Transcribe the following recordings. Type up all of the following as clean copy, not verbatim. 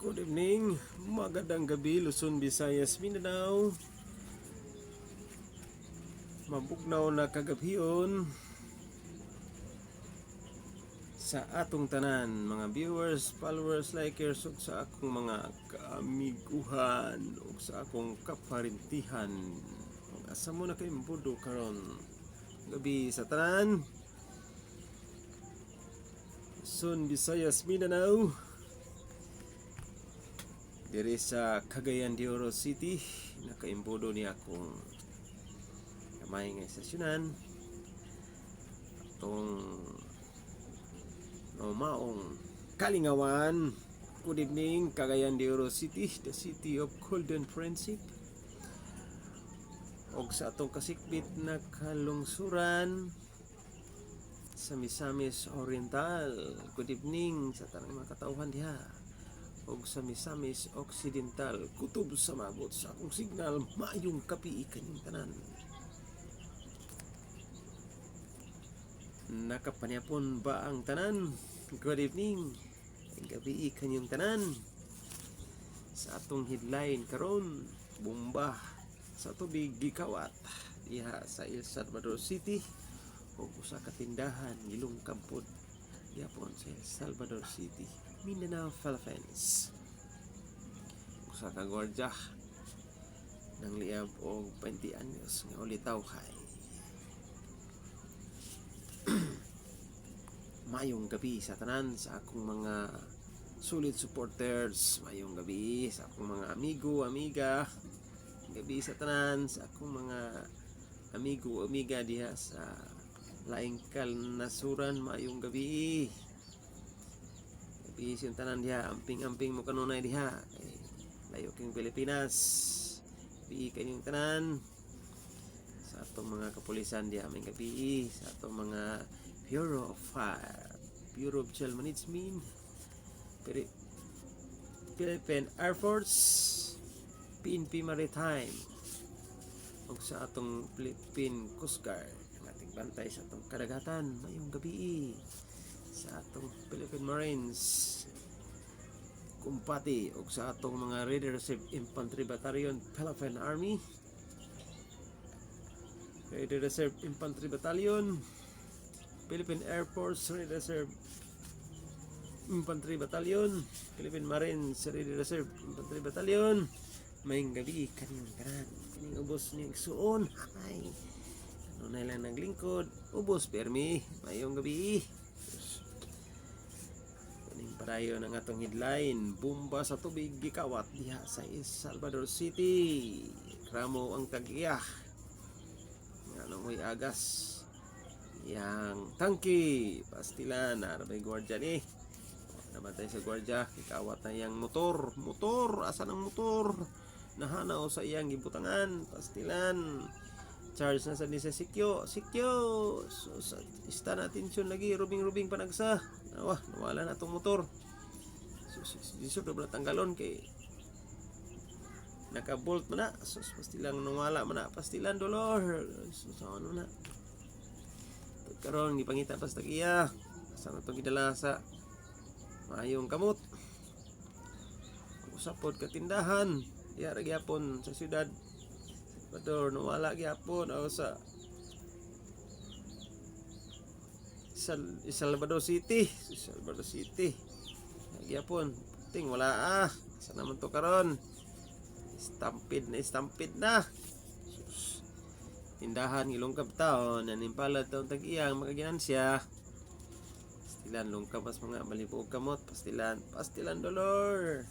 Good evening, magandang gabi Luzon, Visayas, Mindanao. Mabugnaw na kagabhion sa atong tanan, mga viewers, followers, likers, ug sa akong mga kaamiguhan ug sa akong kaparintihan. Asa mo na kay mabudo karon gabi sa tanan, Luzon, Visayas, Mindanao. Diri sa Cagayan de Oro City, nakaimbodo ni akong kamay nga istasyonan atong maong Kalingawan. Good evening, Cagayan de Oro City, the city of golden friendship. Og sa atong kasikbit na kalungsuran sa Misamis Oriental. Good evening sa tanang mga katauhan diha. Og sa Misamis Occidental, kutob sa mabot sa akong signal, maayong kapi kanyang tanan. Nakapanyapon ba ang tanan? Good evening, gabi kanyang tanan. Sa atong headline karon, bomba sa tubig gikawat diha sa El Salvador City og usa ka tindahan gilungkab pod gyapon sa El Salvador City, Mindanao, Philippines. Usa ka gwardiya nang liab og 20 anyos nga ulitaw kay. Mayong gabi sa tanan sa akong mga solid supporters. Mayong gabi sa akong mga amigo, amiga. Gabi sa tanan sa akong mga amigo, amiga diha sa laing kalnasuran. Mayong gabi. Gabi sa tanan diha, amping-amping mo kanunay diha. Layo king Pilipinas. Gabi kanyang tanan sa atong mga kapulisan diha. May gabi sa atong mga Bureau of Fire, Bureau of Jail Management, Philippine Air Force, PNP Maritime, ug sa atong Philippine Coast Guard, ang ating bantay sa atong kadagatan. Mayong gabi sa atong Philippine Marines, kumpati, ug sa atong mga Red Reserve Infantry Battalion, Philippine Army, Red Reserve Infantry Battalion, Philippine Air Force Red Reserve Infantry Battalion, Philippine Marines Red Reserve Infantry Battalion. Mayong gabi kanyang tanan. Kaning ubos ning suon. Ay, ano na lang naglingkod. Ubos permi. Mayong gabi. Kaning padayon ang atong headline. Bomba sa tubig gikawat diha sa El Salvador City. Kramo ang tagiyah. Nga langoy agas. Yang tangki pastilan na may gwardiya ni namatay sa gwardiya, ikawat na yang motor, asa ng motor nahanaw sa iyang gibutangan, pastilan charge na sa ni sa sikyo so, sa stand attention lagi, rubing panagsa nawala na tong motor. So na tanggalon kay nakabolt man na, so pastilan nawala man na, pastilan dolor, so ano na karon gipangita pas tagiya sa natong gidala sa maayong kamot usapod katindahan diha ra gyapon sa syudad Salvador. Nawala gyapon o sa Salvador City, gyapon ting wala sa naman to karon, stampede na tindahan ilungkab taon nanimpalad taon tag-iyang makaginansya. Pastilan lungkab mas mga balibog kamot, pastilan dolor.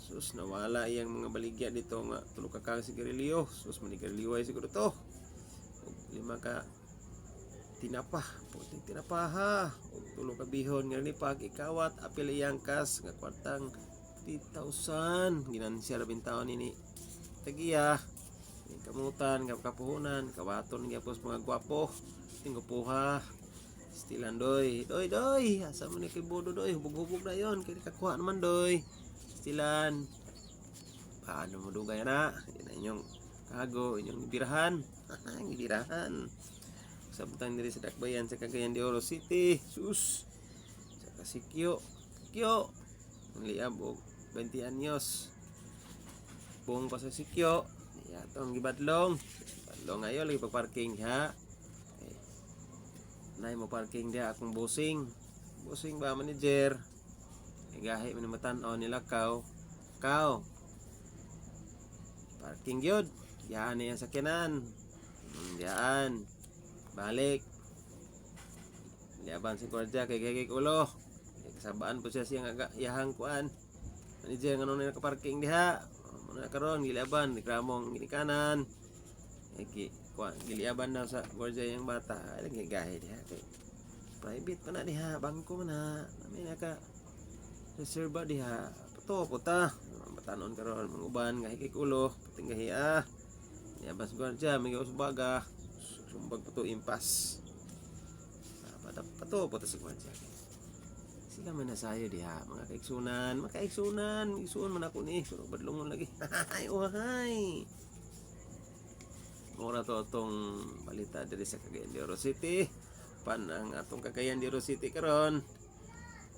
Sus nawala iyang mga baligya dito nga tulo ka kang sigarilyo. Sus manigarilyo ay siguro to. Og 5 ka puting tinapa ha. Og tulo ka bihon nga ni pag ikawat apil iyang kas nga kwartang 3,000 ginansya ra taon ini tag-iya. Kamutan, kapuhunan, kawaton gyapos mga gwapo, tingupuha, stilan doy, asa man ni kay bodo doy, hubog-hubog na yon, kay kakuha naman doy, stilan, paano mo dugay na, yan inyong kago, inyong ibirahan, sabutang diri sa Dakbayan sa Cagayan de Oro City, sus, sa Kasikyo, ang liab og 20 anyos. Pung pa sa sikyo. Yatong gibadlong. Badlong ayo lagi pag-parking ha. Okay. Nay mo parking dia akong busing. Busing ba manager? Gahi man matan-on nila kaw. Parking gyud. Yaan ni ang sakyanan. Yaan. Balik. Liaban si gwardiya kay gagay ulo. Kasabaan po siya siyang yahang kuan. Manager ngano na naka-parking diha. Muna karon giliaban ni kramong ginikanan. Kuan giliaban na sa gwardiya yang bata. Lagi gahi diha kay private pa na diha, bangko man na. Nami naka reserva diha. Pato puta. Batanon karon manguban gahi kay ulo, pating gahi Liaban si gwardiya may usbaga. Sumbag pato impas. Pato puta si gwardiya. Sila man na sayo diha, mga kaigsunan, isuon man ako ni, pero badlongon lagi. Ay, uhay. Mura to atong balita diri sa Cagayan de Oro City. Pan ang atong Cagayan de Oro City karon.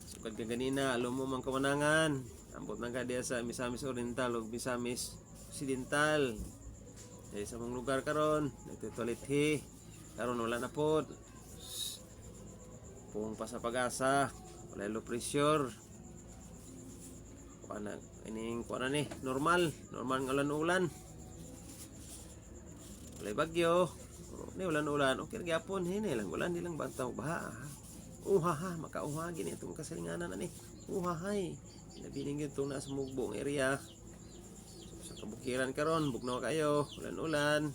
Sukad ka ganina, alam mo man kamanangan. Ambot na ka diya sa Misamis Oriental o Misamis Occidental. Dahil sa mong lugar karon, nagtitulit karon wala na pod. Pung pa sa pag-asa. Wala low pressure. Kuana ining kuana ni normal ng ulan. Wala bagyo. Ni ulan. Okay ra gyapon hini lang ulan di lang bantaw baha. Uhaha makauha gini itong kasalinganan ani. Uhahay. Labi ning gito na sa mugbong area. Sa kabukiran karon bugnaw kayo, ulan.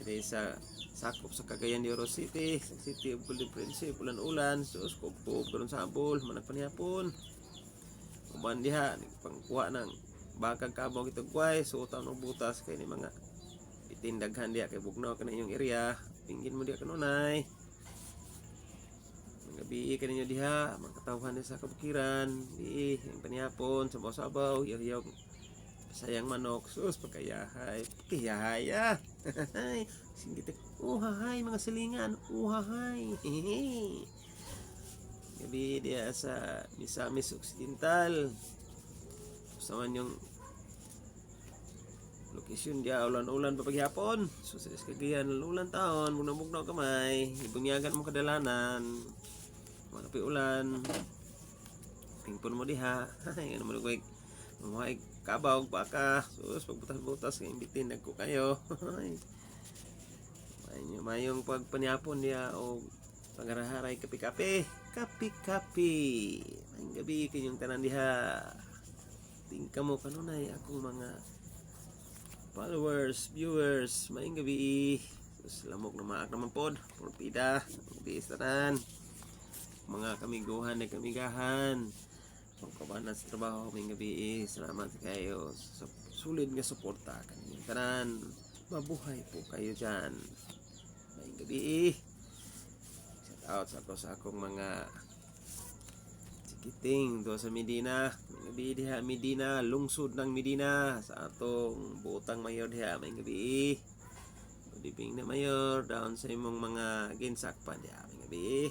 Dito sa sakop sa Cagayan de Oro City, sa City of Golden Principe, ulan-ulan, sus, kupo, karon sabol, managpanihapon. Uban diha, pangkuha ng bakag kabaw kitag kway, suotaw ng butas kay ni mga itindaghan diha kay bugnaw ka na inyong area, pinggin mo diha kanunay. Gabi kaninyo diha, magkatawhan sa kabukiran, di, yung panihapon, sabaw-sabaw, yaw-yaw, sayang manok, sus, pagkayahay, singgit, uhahay mga silingan, uhahay, gabi dia sa Misamis Occidental, saman yung lokasyon dia, ulan-ulan pa paghapon, susilis Cagayan, ulan taon, bugnaw-bugnaw kamay, ibunyagan mo kadalanan, mga kapi ulan, pingpon mo diha, ay, ano mo nagwag, mamuhay kabaw, baka, sus, pagbutas-butas, imbitin, nagko kayo, mayong pagpanyapon niya o pangaraharay kapi-kapi, mayong gabi kanyong tanan diha, tingka mo kanunay akong mga followers, viewers, mayong gabi, sus, lamok na maak naman pod, porpida, biis tanan, mga kamiguhan na kamigahan, pagkabanan sa trabaho, mayong gabi, salamat kayo sa sulit nga suporta kanyang tanan, mabuhay po kayo dyan. Mayong gabi. Shout out sa ako sa akong mga sikiting do sa Medina. Mayong gabi diha Medina, lungsod ng Medina sa atong buotang mayor diha. Mayong gabi. Dibing na mayor down sa imong mga ginsakpan diha. Mayong gabi.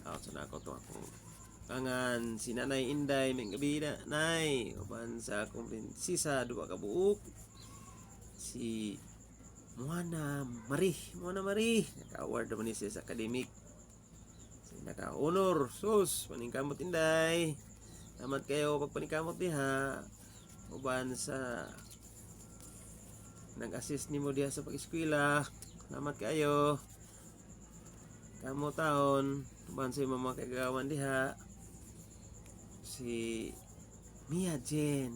Out sa nako to akong kangan si Nanay Inday. Mayong gabi na nay. Uban sa akong prinsesa duwa ka buok. Si Moana Marie, naka-award naman niya sa academic, naka-honor, sus, paningkamot Inday, salamat kayo pagpaningkamot diha, uban sa nag-assist nimo diha sa pag-eskwela, salamat kayo, kamo taon, uban sa mga kagawan diha, si Mia Jen,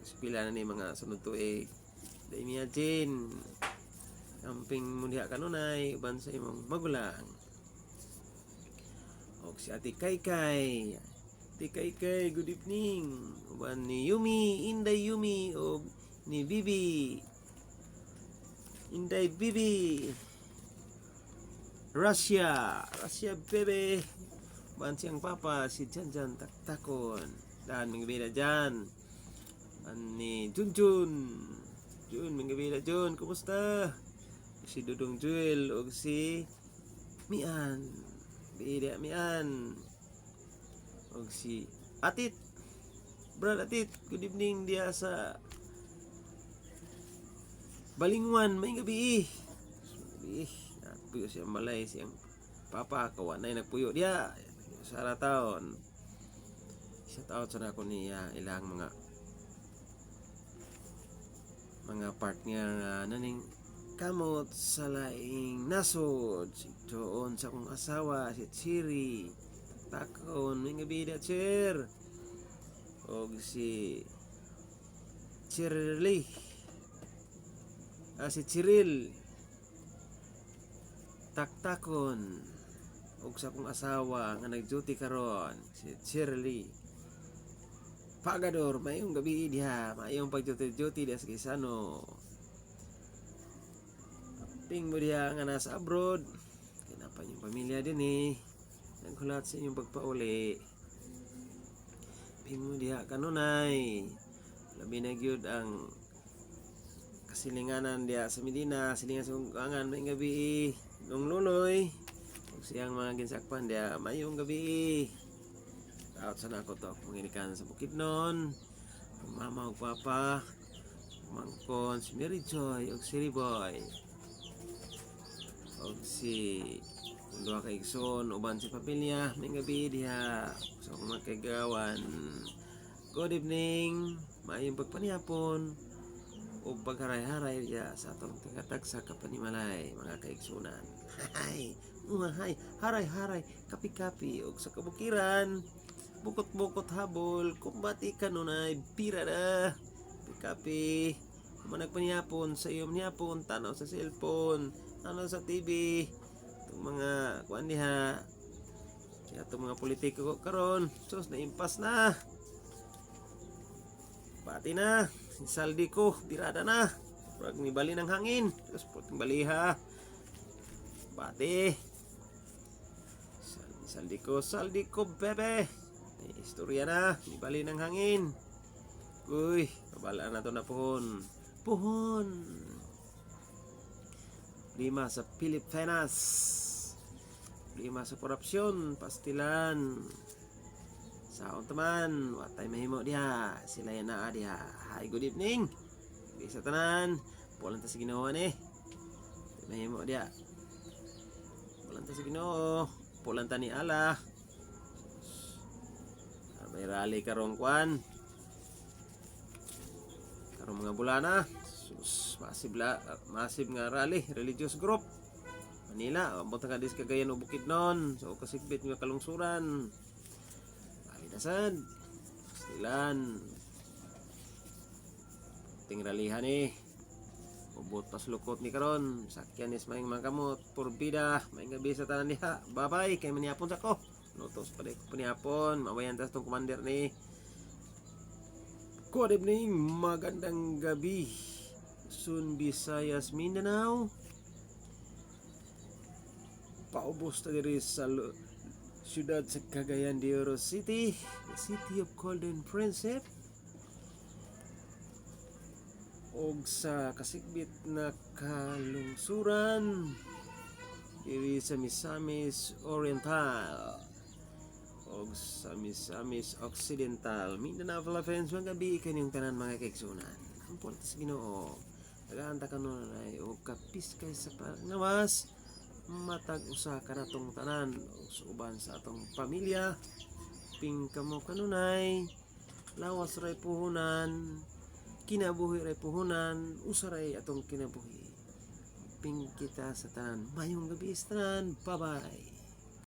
eskwela na ni mga sunod tuig, Day Mia Jen, kamping mo diha kanunay uban sa imong magulang. Og si Ate Kaykay. Ate Kaykay, good evening. Uban ni Yumi, Inday Yumi og ni Bibi. Inday Bibi. Russia bebe. Uban siyang papa si Janjan Taktakon. Dan mingbida dyan. Uban ni Junjun. Mingbida Jun, kumusta? Si Dudong Jewel o si Mian, Bida Mian o si Atit Brad Atit, good evening dia sa Balingwan, may gabi. Gabi, napuyo siya malay siyang papa, kawanay nagpuyo dia. Sa taon. Shout out sa ako niya ilang mga partner nga naning kamot sa laing nasod. Doon sa akong asawa, si Chiri. Takon, may gabi dia, Chir. O si Chirili. Si Chiril. Taktakon. O sa akong asawa nga nag-duty karon, si Chirili. Pagador, mayong gabi diha, mayong pag-duty diha sa Quezano. Ting mo diha nga nasa abroad. Kinapa yung pamilya din eh. Naghulat sa inyong pagpauli. Ting mo diha kanunay. Labi na gyud ang kasilinganan diha sa Medina, silingan sa Kungangan, mayong gabi. Nung luloy, kung siyang mga ginsakpan diha, mayong gabi. Out sa nako to, manginikan sa Bukidnon, mama ug papa, mangkon si Mary Joy ug si Riboy. Og si duha ka igsoon uban si pamilya, may gabi diha sa mga kaigawan. Good evening, maayong pagpanihapon ug pagharay-haray diha sa atong tigatag sa kapanimalay, mga kaigsunan. Hay, hay, haray-haray, kapi-kapi ug sa kabukiran. Bukot-bukot habol, kumbati kanunay, pira na. Kapi, managpanihapon sa iyong nihapon, tanaw sa cellphone, tanaw sa TV. Itong mga kuan diha. Kaya itong mga politiko karon, sus, naimpas na. Bati na, saldi ko, birada na. Pag nibali ng hangin, sus, puting baliha. Bati. Saldi ko, bebe. Istorya na, ibali ng hangin. Uy, babala na to na puhon. Puhon. 5 sa Pilipinas. 5 sa korupsyon, pastilan. Saon taman, watay mahimo diha. Sila yan na diha. Hi, good evening. Sa tanan, pulan ta sa Ginoo ni. Mahimo diha. Pulan ta sa Ginoo. Pulan ta ni Allah. May rally karong kwan karong mga bulana. Sus, massive nga rally, religious group Manila, ambot nga dis Cagayan o Bukidnon, so kasigbit nga kalungsuran Balidasan, Pastilan, ting rallyhan ni ubot pas lukot ni karon, sakyan is maing mga kamot, purbida, may gabi sa tanan diha. Bye bye, kay manihapon sa ko. Notos pa rin ko panihapon. Mabayan tas tong commander ni. Good evening, magandang gabi. Luzon, Visayas, Mindanao. Paubos ta diri sa siyudad sa Cagayan de Oro City, the city of Golden Principe. Og sa kasigbit na kalungsuran diri sa Misamis Oriental og sa Misamis Occidental, Mindanao, Philippines. Mga gabi kanyang tanan mga kaigsunan. Ang portas Ginoo, nagaanta ka nun ay og kapis kay sa pangnawas matag usa ka natong tanan og suban sa atong pamilya. Ping kamo kanunay lawas ray puhunan, kinabuhi ray puhunan, usaray atong kinabuhi. Ping kita sa tanan, mayong gabi sa tanan. Bye bye.